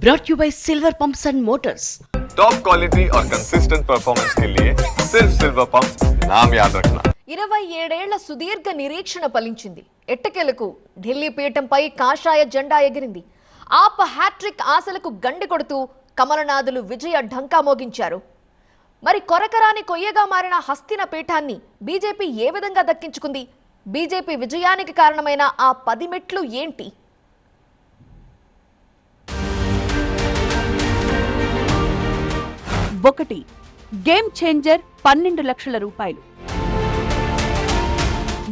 brought you by Silver Pumps and Motors. Top quality और consistent performance के लिए सिर्फ सिल्वर पंप्स नाम याद रखना. 27 ఏళ్ల సుదీర్ఘ నిరీక్షణ ఫలించింది. ఎట్టకేలకు ఢిల్లీ పీఠంపై కాషాయ జెండా ఎగిరింది. ఆప్ హ్యాట్రిక్ ఆశలకు గండి కొడుతూ కమలనాథులు విజయ ఢంకా మోగించారు. మరి కొరకరాని కొయ్యగా మారిన హస్తిన పీఠాన్ని బీజేపీ ఏ విధంగా దక్కించుకుంది? బీజేపీ విజయానికి కారణమైన ఆ 10 మెట్లు ఏంటి? ఒకటి, గేమ్ చేంజర్ 12 లక్షల రూపాయలు.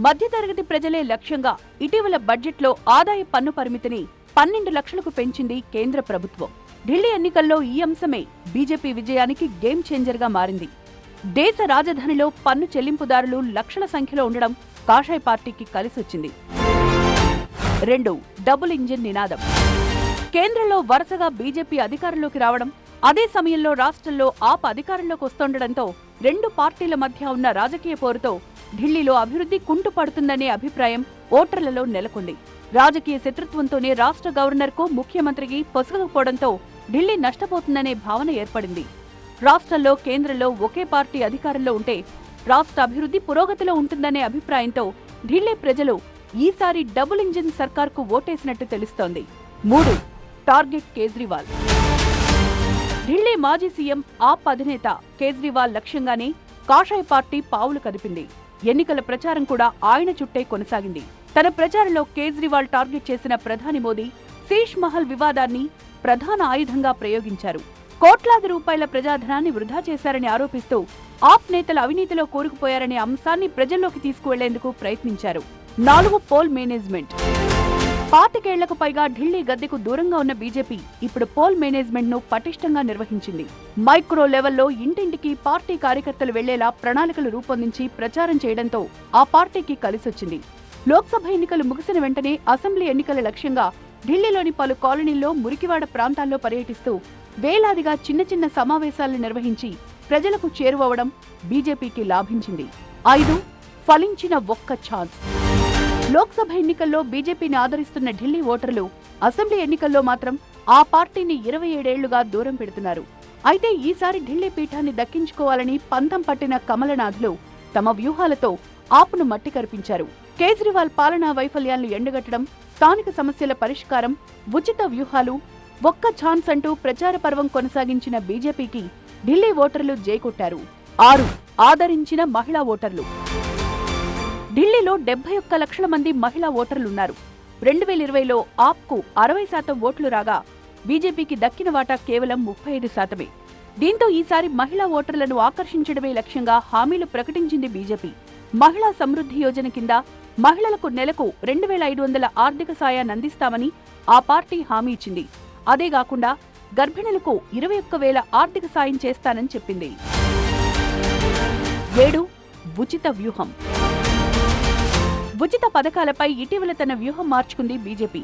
మధ్యతరగతి ప్రజలే లక్ష్యంగా ఇటీవల బడ్జెట్లో ఆదాయ పన్ను పరిమితిని 12 లక్షలకు పెంచింది కేంద్ర ప్రభుత్వం. ఢిల్లీ ఎన్నికల్లో ఈ అంశమే బీజేపీ విజయానికి గేమ్ చేంజర్ గా మారింది. దేశ రాజధానిలో పన్ను చెల్లింపుదారులు లక్షల సంఖ్యలో ఉండడం కాషాయ పార్టీకి కలిసొచ్చింది. 2, డబుల్ ఇంజిన్ నినాదం. కేంద్రంలో వరుసగా బీజేపీ అధికారంలోకి రావడం, అదే సమయంలో రాష్ట్రంలో ఆప్ అధికారంలోకి వస్తుండటంతో రెండు పార్టీల మధ్య ఉన్న రాజకీయ పోరుతో ఢిల్లీలో అభివృద్ధి కుంటుపడుతుందనే అభిప్రాయం ఓటర్లలో నెలకొంది. రాజకీయ శత్రుత్వంతోనే రాష్ట్ర గవర్నర్కు ముఖ్యమంత్రికి పొసగకపోవడంతో ఢిల్లీ నష్టపోతుందనే భావన ఏర్పడింది. రాష్ట్రంలో కేంద్రంలో ఒకే పార్టీ అధికారంలో ఉంటే రాష్ట్ర అభివృద్ధి పురోగతిలో ఉంటుందనే అభిప్రాయంతో ఢిల్లీ ప్రజలు ఈసారి డబుల్ ఇంజిన్ సర్కార్కు ఓటేసినట్టు తెలుస్తోంది. 3, టార్గెట్ కేజ్రీవాల్. ఢిల్లీ మాజీ సీఎం ఆప్ అధినేత కేజ్రీవాల్ లక్ష్యంగానే కాషాయ పార్టీ పావులు కదిపింది. ఎన్నికల ప్రచారం కూడా ఆయన చుట్టే కొనసాగింది. తన ప్రచారంలో కేజ్రీవాల్ టార్గెట్ చేసిన ప్రధాని మోదీ శీష్ మహల్ వివాదాన్ని ప్రధాన ఆయుధంగా ప్రయోగించారు. కోట్లాది రూపాయల ప్రజాధనాన్ని వృధా చేశారని ఆరోపిస్తూ ఆప్ నేతలు అవినీతిలో కూరుకుపోయారనే అంశాన్ని ప్రజల్లోకి తీసుకువెళ్లేందుకు ప్రయత్నించారు. 4, పోల్ మేనేజ్మెంట్. 25 ఏళ్లకు పైగా ఢిల్లీ గద్దెకు దూరంగా ఉన్న బీజేపీ ఇప్పుడు పోల్ మేనేజ్మెంట్ ను పటిష్టంగా నిర్వహించింది. మైక్రో లెవెల్లో ఇంటింటికి పార్టీ కార్యకర్తలు వెళ్లేలా ప్రణాళికలు రూపొందించి ప్రచారం చేయడంతో ఆ పార్టీకి కలిసొచ్చింది. లోక్సభ ఎన్నికలు ముగిసిన వెంటనే అసెంబ్లీ ఎన్నికల లక్ష్యంగా ఢిల్లీలోని పలు కాలనీల్లో మురికివాడ ప్రాంతాల్లో పర్యటిస్తూ వేలాదిగా చిన్న చిన్న సమావేశాలను నిర్వహించి ప్రజలకు చేరువవడం బీజేపీకి లాభించింది. 5, ఫలించిన ఒక్క ఛాన్స్. లోక్సభ ఎన్నికల్లో బీజేపీని ఆదరిస్తున్న ఢిల్లీ ఓటర్లు అసెంబ్లీ ఎన్నికల్లో మాత్రం ఆ పార్టీని 27 ఏళ్లుగా దూరం పెడుతున్నారు. అయితే ఈసారి ఢిల్లీ పీఠాన్ని దక్కించుకోవాలని పంతం పట్టిన కమలనాథులు తమ వ్యూహాలతో ఆప్ను మట్టి కరిపించారు. కేజ్రీవాల్ పాలనా వైఫల్యాలను ఎండగట్టడం, స్థానిక సమస్యల పరిష్కారం, ఉచిత వ్యూహాలు, ఒక్క ఛాన్స్ అంటూ ప్రచార పర్వం కొనసాగించిన బీజేపీకి ఢిల్లీ ఓటర్లు జైకొట్టారు. 6, ఆదరించిన మహిళా ఓటర్లు. ఢిల్లీలో 71 లక్షల మంది మహిళా ఓటర్లున్నారు. 2020లో ఆప్కు 60% ఓట్లు రాగా బీజేపీకి దక్కిన వాటా కేవలం 35%. దీంతో ఈసారి మహిళా ఓటర్లను ఆకర్షించడమే లక్ష్యంగా హామీలు ప్రకటించింది బీజేపీ. మహిళా సమృద్ధి యోజన కింద మహిళలకు నెలకు 2500 ఆర్థిక సాయాన్ని అందిస్తామని ఆ పార్టీ హామీ ఇచ్చింది. అదేగాకుండా గర్భిణులకు 21,000 ఆర్థిక సాయం చేస్తానని చెప్పింది. 7, ఉచిత వ్యూహం. ఉచిత పథకాలపై ఇటీవల తన వ్యూహం మార్చుకుంది బీజేపీ.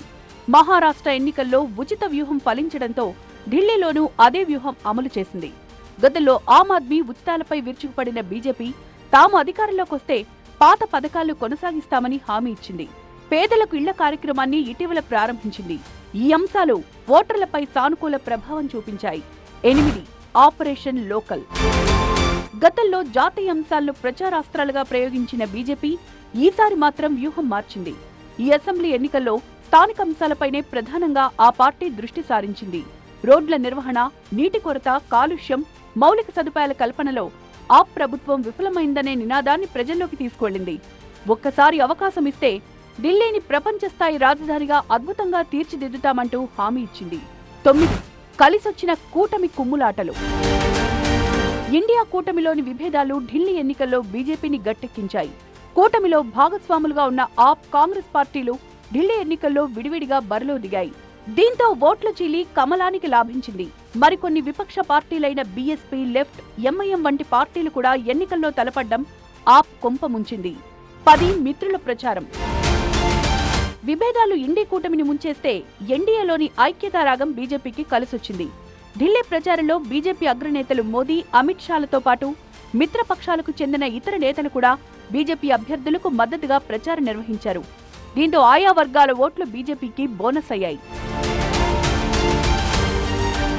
మహారాష్ట్ర ఎన్నికల్లో ఉచిత వ్యూహం ఫలించడంతో ఢిల్లీలోనూ అదే వ్యూహం అమలు చేసింది. గతంలో ఆమ్ ఆద్మీ ఉచితాలపై విరుచుకుపడిన బీజేపీ తాము అధికారంలోకి వస్తే పాత పథకాలు కొనసాగిస్తామని హామీ ఇచ్చింది. పేదలకు ఇళ్ల కార్యక్రమాన్ని ఇటీవల ప్రారంభించింది. ఈ అంశాలు ఓటర్లపై సానుకూల ప్రభావం చూపించాయి. 8, ఆపరేషన్ లోకల్. గతంలో జాతీయ అంశాలను ప్రచారాస్త్రాలుగా ప్రయోగించిన బీజేపీ ఈసారి మాత్రం వ్యూహం మార్చింది. ఈ అసెంబ్లీ ఎన్నికల్లో స్థానిక అంశాలపైనే ప్రధానంగా ఆ పార్టీ దృష్టి సారించింది. రోడ్ల నిర్వహణ, నీటి కొరత, కాలుష్యం, మౌలిక సదుపాయాల కల్పనలో ఆప్ ప్రభుత్వం విఫలమైందనే నినాదాన్ని ప్రజల్లోకి తీసుకువెళ్లింది. ఒక్కసారి అవకాశం ఇస్తే ఢిల్లీని ప్రపంచ స్థాయి రాజధానిగా అద్భుతంగా తీర్చిదిద్దుతామంటూ హామీ ఇచ్చింది. 9, కలిసొచ్చిన కూటమి కుమ్ములాటలు. ఇండియా కూటమిలోని విభేదాలు ఢిల్లీ ఎన్నికల్లో బీజేపీని గట్టెక్కించాయి. కూటమిలో భాగస్వాములుగా ఉన్న ఆప్, కాంగ్రెస్ పార్టీలు ఢిల్లీ ఎన్నికల్లో విడివిడిగా బరిలో దిగాయి. దీంతో ఓట్లు చీలి కమలానికి లాభించింది. మరికొన్ని విపక్ష పార్టీలైన బీఎస్పీ, లెఫ్ట్, ఎంఐఎం వంటి పార్టీలు కూడా ఎన్నికల్లో తలపడ్డం ఆప్ కొంప ముంచింది. 10, మిత్రుల ప్రచారం. విభేదాలు ఇండి కూటమిని ముంచేస్తే ఎన్డీఏలోని ఐక్యతారాగం బీజేపీకి కలిసొచ్చింది. ఢిల్లీ ప్రచారంలో బీజేపీ అగ్రనేతలు మోదీ, అమిత్ షాలతో పాటు మిత్రపక్షాలకు చెందిన ఇతర నేతలు కూడా బీజేపీ అభ్యర్థులకు మద్దతుగా ప్రచారం నిర్వహించారు. దీంతో ఆయా వర్గాల ఓట్లు బీజేపీకి బోనస్ అయ్యాయి.